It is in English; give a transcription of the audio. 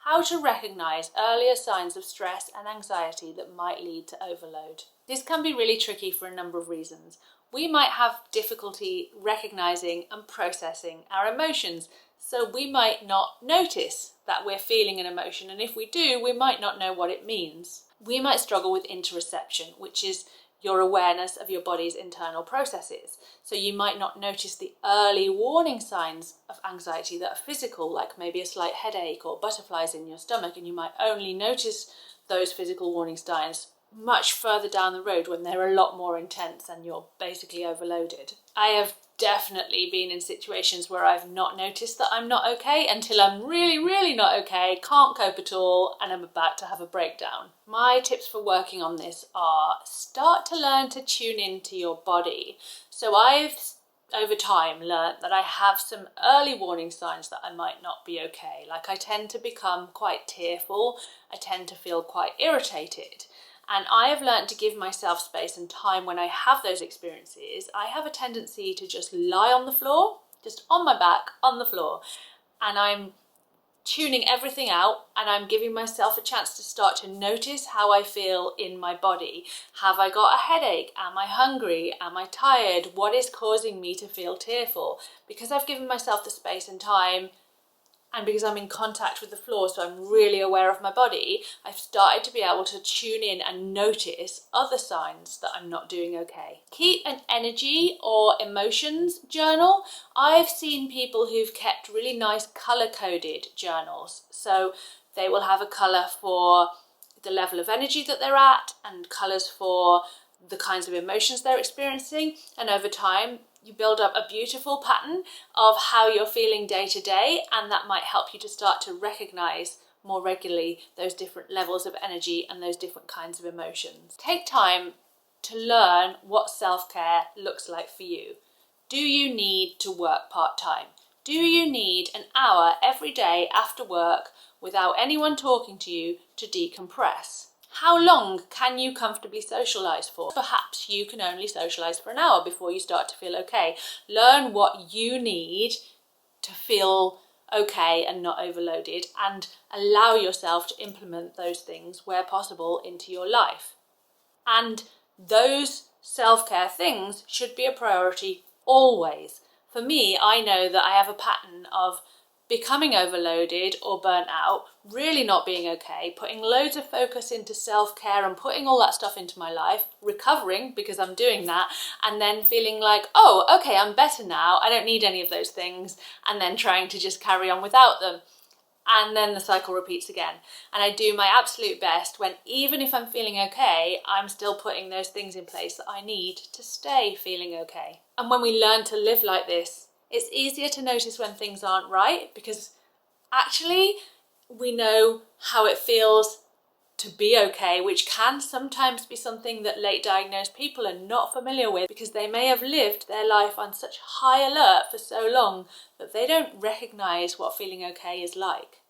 how to recognise earlier signs of stress and anxiety that might lead to overload. This can be really tricky for a number of reasons. We might have difficulty recognising and processing our emotions, so we might not notice that we're feeling an emotion, and if we do, we might not know what it means. We might struggle with interoception, which is your awareness of your body's internal processes. So you might not notice the early warning signs of anxiety that are physical, like maybe a slight headache or butterflies in your stomach, and you might only notice those physical warning signs much further down the road when they're a lot more intense and you're basically overloaded. I have definitely been in situations where I've not noticed that I'm not okay until I'm really not okay, can't cope at all, and I'm about to have a breakdown. My tips for working on this are: start to learn to tune into your body. So I've over time learnt that I have some early warning signs that I might not be okay. Like, I tend to become quite tearful, I tend to feel quite irritated. And I have learnt to give myself space and time when I have those experiences. I have a tendency to just lie on the floor, just on my back, on the floor. And I'm tuning everything out, and I'm giving myself a chance to start to notice how I feel in my body. Have I got a headache? Am I hungry? Am I tired? What is causing me to feel tearful? Because I've given myself the space and time, and because I'm in contact with the floor, so I'm really aware of my body, I've started to be able to tune in and notice other signs that I'm not doing okay. Keep an energy or emotions journal. I've seen people who've kept really nice colour-coded journals. So they will have a colour for the level of energy that they're at and colours for the kinds of emotions they're experiencing, and over time you build up a beautiful pattern of how you're feeling day to day, and that might help you to start to recognise more regularly those different levels of energy and those different kinds of emotions. Take time to learn what self-care looks like for you. Do you need to work part-time? Do you need an hour every day after work without anyone talking to you to decompress? How long can you comfortably socialise for? Perhaps you can only socialise for an hour before you start to feel okay. Learn what you need to feel okay and not overloaded, and allow yourself to implement those things where possible into your life. And those self-care things should be a priority always. For me, I know that I have a pattern of becoming overloaded or burnt out, really not being okay, putting loads of focus into self-care and putting all that stuff into my life, recovering because I'm doing that, and then feeling like, oh, okay, I'm better now, I don't need any of those things, and then trying to just carry on without them. And then the cycle repeats again. And I do my absolute best when, even if I'm feeling okay, I'm still putting those things in place that I need to stay feeling okay. And when we learn to live like this, it's easier to notice when things aren't right, because actually we know how it feels to be okay, which can sometimes be something that late diagnosed people are not familiar with, because they may have lived their life on such high alert for so long that they don't recognise what feeling okay is like.